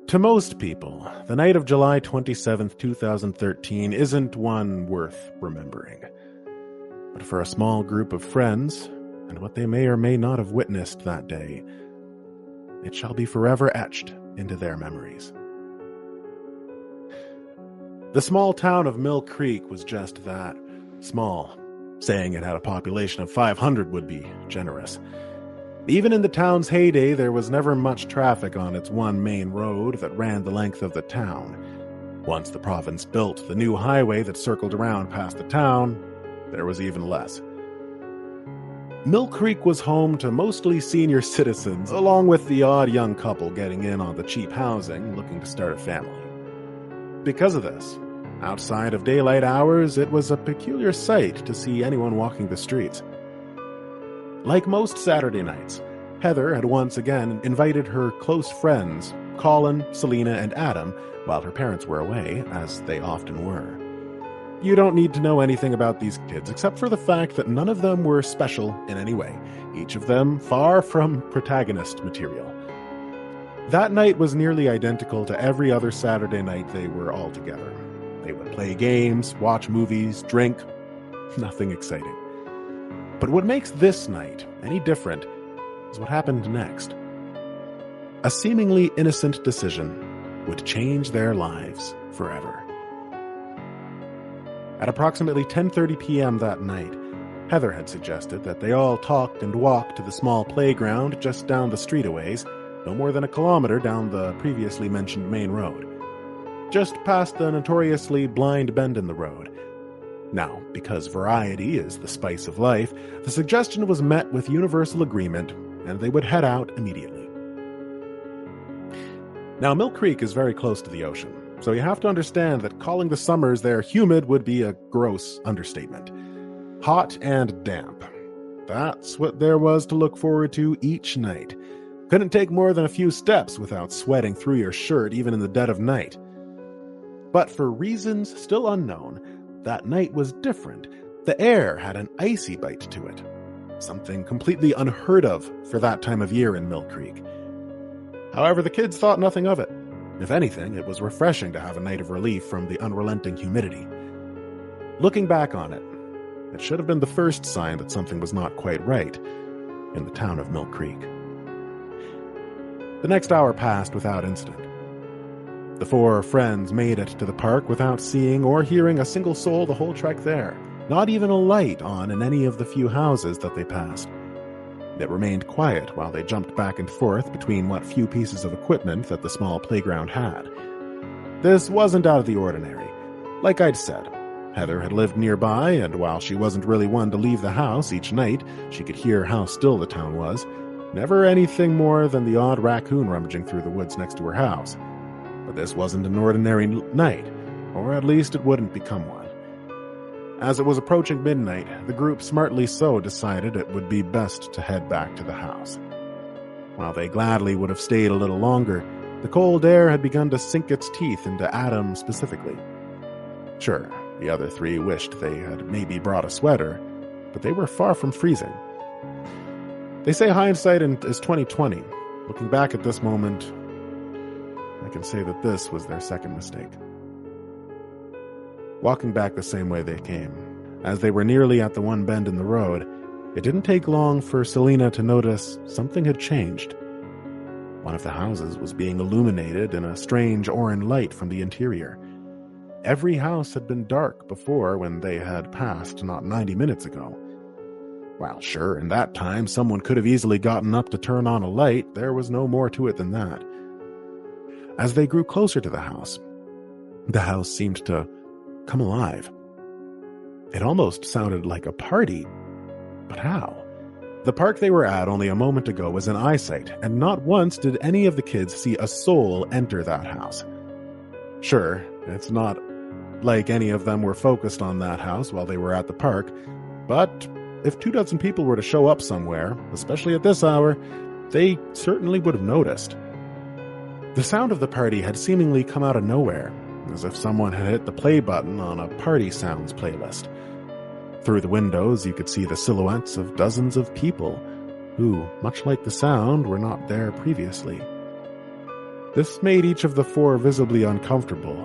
To most people, the night of July 27th, 2013 isn't one worth remembering. But for a small group of friends, and what they may or may not have witnessed that day, it shall be forever etched into their memories. The small town of Mill Creek was just that, small. Saying it had a population of 500 would be generous. Even in the town's heyday, there was never much traffic on its one main road that ran the length of the town. Once the province built the new highway that circled around past the town, there was even less. Mill Creek was home to mostly senior citizens, along with the odd young couple getting in on the cheap housing looking to start a family. Because of this, outside of daylight hours, it was a peculiar sight to see anyone walking the streets. Like most Saturday nights, Heather had once again invited her close friends, Colin, Selena, and Adam, while her parents were away, as they often were. You don't need to know anything about these kids except for the fact that none of them were special in any way, each of them far from protagonist material. That night was nearly identical to every other Saturday night they were all together. They would play games, watch movies, drink. Nothing exciting. But what makes this night any different is what happened next. A seemingly innocent decision would change their lives forever. At approximately 10:30 p.m. that night, Heather had suggested that they all talk and walk to the small playground just down the street a ways, no more than a kilometer down the previously mentioned main road, just past the notoriously blind bend in the road. Now, because variety is the spice of life, the suggestion was met with universal agreement, and they would head out immediately. Now, Mill Creek is very close to the ocean, so you have to understand that calling the summers there humid would be a gross understatement. Hot and damp. That's what there was to look forward to each night. Couldn't take more than a few steps without sweating through your shirt even in the dead of night. But for reasons still unknown, that night was different. The air had an icy bite to it. Something completely unheard of for that time of year in Mill Creek. However, the kids thought nothing of it. If anything, it was refreshing to have a night of relief from the unrelenting humidity. Looking back on it, it should have been the first sign that something was not quite right in the town of Mill Creek. The next hour passed without incident. The four friends made it to the park without seeing or hearing a single soul the whole trek there, not even a light on in any of the few houses that they passed. It remained quiet while they jumped back and forth between what few pieces of equipment that the small playground had. This wasn't out of the ordinary. Like I'd said, Heather had lived nearby, and while she wasn't really one to leave the house each night, she could hear how still the town was. Never anything more than the odd raccoon rummaging through the woods next to her house. But this wasn't an ordinary night, or at least it wouldn't become one. As it was approaching midnight, the group smartly so decided it would be best to head back to the house. While they gladly would have stayed a little longer, the cold air had begun to sink its teeth into Adam specifically. Sure, the other three wished they had maybe brought a sweater, but they were far from freezing. They say hindsight is 20/20. Looking back at this moment, I can say that this was their second mistake. Walking back the same way they came, as they were nearly at the one bend in the road, it didn't take long for Selena to notice something had changed. One of the houses was being illuminated in a strange orange light from the interior. Every house had been dark before when they had passed not 90 minutes ago. While sure, in that time someone could have easily gotten up to turn on a light, there was no more to it than that. As they grew closer to the house seemed to come alive. It almost sounded like a party. But how? The park they were at only a moment ago was in eyesight, and not once did any of the kids see a soul enter that house. Sure, it's not like any of them were focused on that house while they were at the park, but if 24 people were to show up somewhere, especially at this hour, they certainly would have noticed. The sound of the party had seemingly come out of nowhere, as if someone had hit the play button on a party sounds playlist. Through the windows, you could see the silhouettes of dozens of people who, much like the sound, were not there previously. This made each of the four visibly uncomfortable,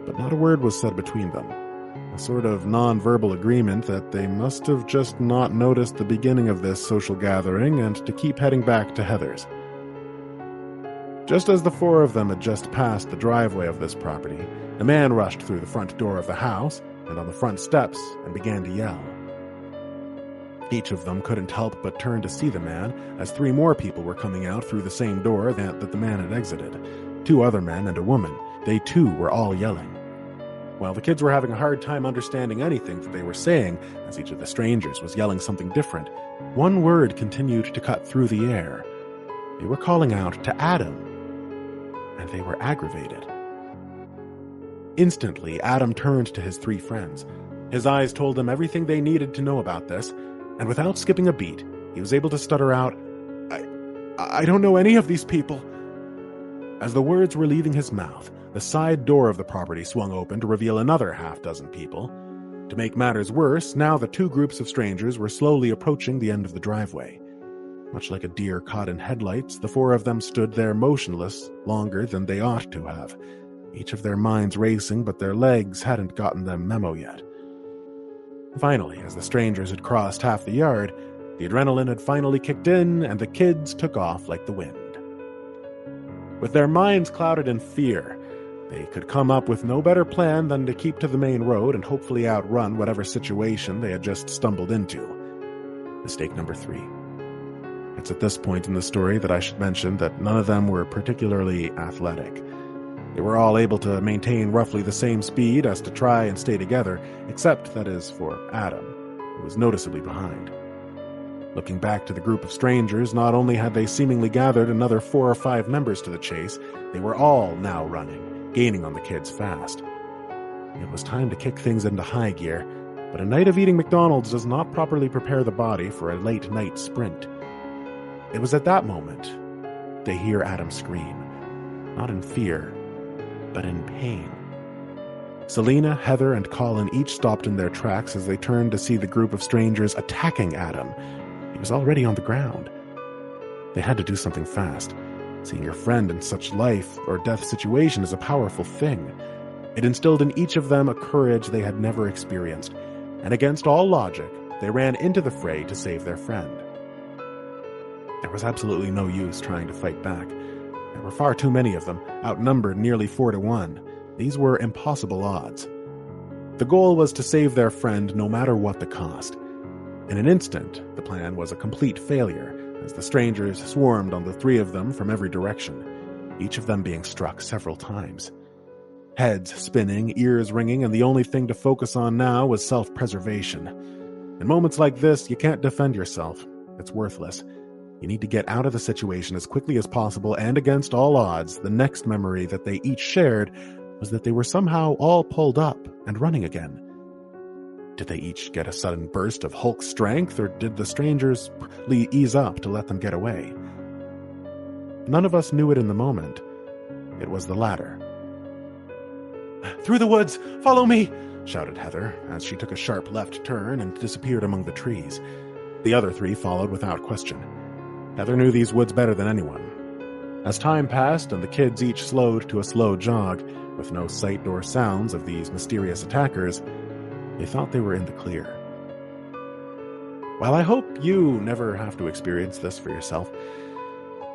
but not a word was said between them. A sort of non-verbal agreement that they must have just not noticed the beginning of this social gathering and to keep heading back to Heather's. Just as the four of them had just passed the driveway of this property, a man rushed through the front door of the house and on the front steps and began to yell. Each of them couldn't help but turn to see the man, as three more people were coming out through the same door that the man had exited. Two other men and a woman. They too were all yelling. While the kids were having a hard time understanding anything that they were saying, as each of the strangers was yelling something different, one word continued to cut through the air. They were calling out to Adam, and they were aggravated. Instantly, Adam turned to his three friends. His eyes told them everything they needed to know about this, and without skipping a beat, he was able to stutter out, I don't know any of these people. As the words were leaving his mouth, the side door of the property swung open to reveal another half-dozen people. To make matters worse, now the two groups of strangers were slowly approaching the end of the driveway. Much like a deer caught in headlights, the four of them stood there motionless longer than they ought to have, each of their minds racing, but their legs hadn't gotten them memo yet. Finally, as the strangers had crossed half the yard, the adrenaline had finally kicked in, and the kids took off like the wind. With their minds clouded in fear, they could come up with no better plan than to keep to the main road and hopefully outrun whatever situation they had just stumbled into. Mistake number 3. It's at this point in the story that I should mention that none of them were particularly athletic. They were all able to maintain roughly the same speed as to try and stay together, except, that is, for Adam, who was noticeably behind. Looking back to the group of strangers, not only had they seemingly gathered another 4 or 5 members to the chase, they were all now running, gaining on the kids fast. It was time to kick things into high gear, but a night of eating McDonald's does not properly prepare the body for a late-night sprint. It was at that moment they hear Adam scream, not in fear, but in pain. Selena, Heather, and Colin each stopped in their tracks as they turned to see the group of strangers attacking Adam. He was already on the ground. They had to do something fast. Seeing your friend in such life or death situation is a powerful thing. It instilled in each of them a courage they had never experienced, and against all logic, they ran into the fray to save their friend. There was absolutely no use trying to fight back. There were far too many of them, outnumbered nearly 4 to 1. These were impossible odds. The goal was to save their friend no matter what the cost. In an instant, the plan was a complete failure, as the strangers swarmed on the 3 of them from every direction, each of them being struck several times. Heads spinning, ears ringing, and the only thing to focus on now was self-preservation. In moments like this, you can't defend yourself. It's worthless. You need to get out of the situation as quickly as possible, and against all odds, the next memory that they each shared was that they were somehow all pulled up and running again. Did they each get a sudden burst of Hulk strength, or did the strangers ease up to let them get away? None of us knew it in the moment. It was the latter. "Through the woods! Follow me!" shouted Heather, as she took a sharp left turn and disappeared among the trees. The other 3 followed without question. Heather knew these woods better than anyone. As time passed and the kids each slowed to a slow jog, with no sight nor sounds of these mysterious attackers, they thought they were in the clear. While I hope you never have to experience this for yourself,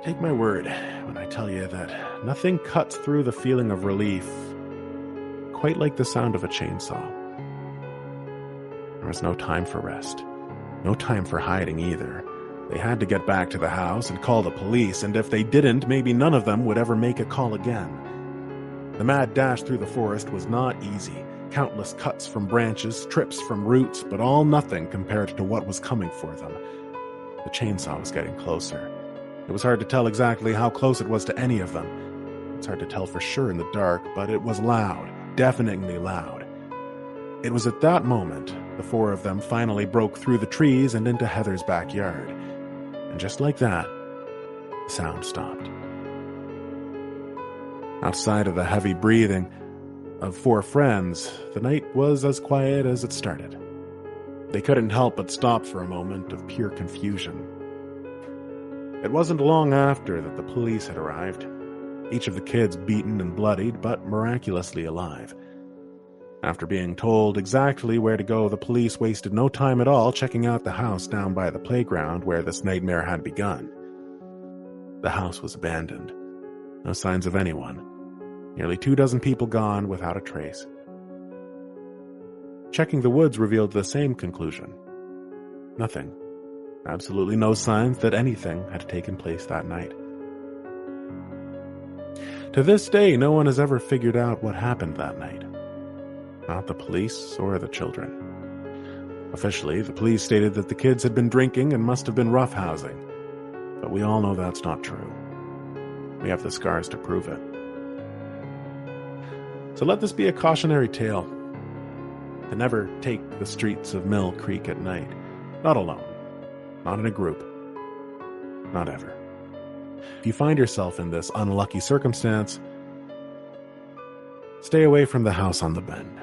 take my word when I tell you that nothing cuts through the feeling of relief quite like the sound of a chainsaw. There was no time for rest, no time for hiding either. They had to get back to the house and call the police, and if they didn't, maybe none of them would ever make a call again. The mad dash through the forest was not easy. Countless cuts from branches, trips from roots, but all nothing compared to what was coming for them. The chainsaw was getting closer. It was hard to tell exactly how close it was to any of them. It's hard to tell for sure in the dark, but it was loud, deafeningly loud. It was at that moment the 4 of them finally broke through the trees and into Heather's backyard. And just like that, the sound stopped. Outside of the heavy breathing of 4 friends, the night was as quiet as it started. They couldn't help but stop for a moment of pure confusion. It wasn't long after that the police had arrived. each of the kids beaten and bloodied, but miraculously alive. After being told exactly where to go, the police wasted no time at all checking out the house down by the playground where this nightmare had begun. The house was abandoned. No signs of anyone. Nearly 24 people gone without a trace. Checking the woods revealed the same conclusion. Nothing. Absolutely no signs that anything had taken place that night. To this day, no one has ever figured out what happened that night. Not the police or the children. Officially, the police stated that the kids had been drinking and must have been roughhousing. But we all know that's not true. We have the scars to prove it. So let this be a cautionary tale. To never take the streets of Mill Creek at night. Not alone. Not in a group. Not ever. If you find yourself in this unlucky circumstance, stay away from the house on the bend.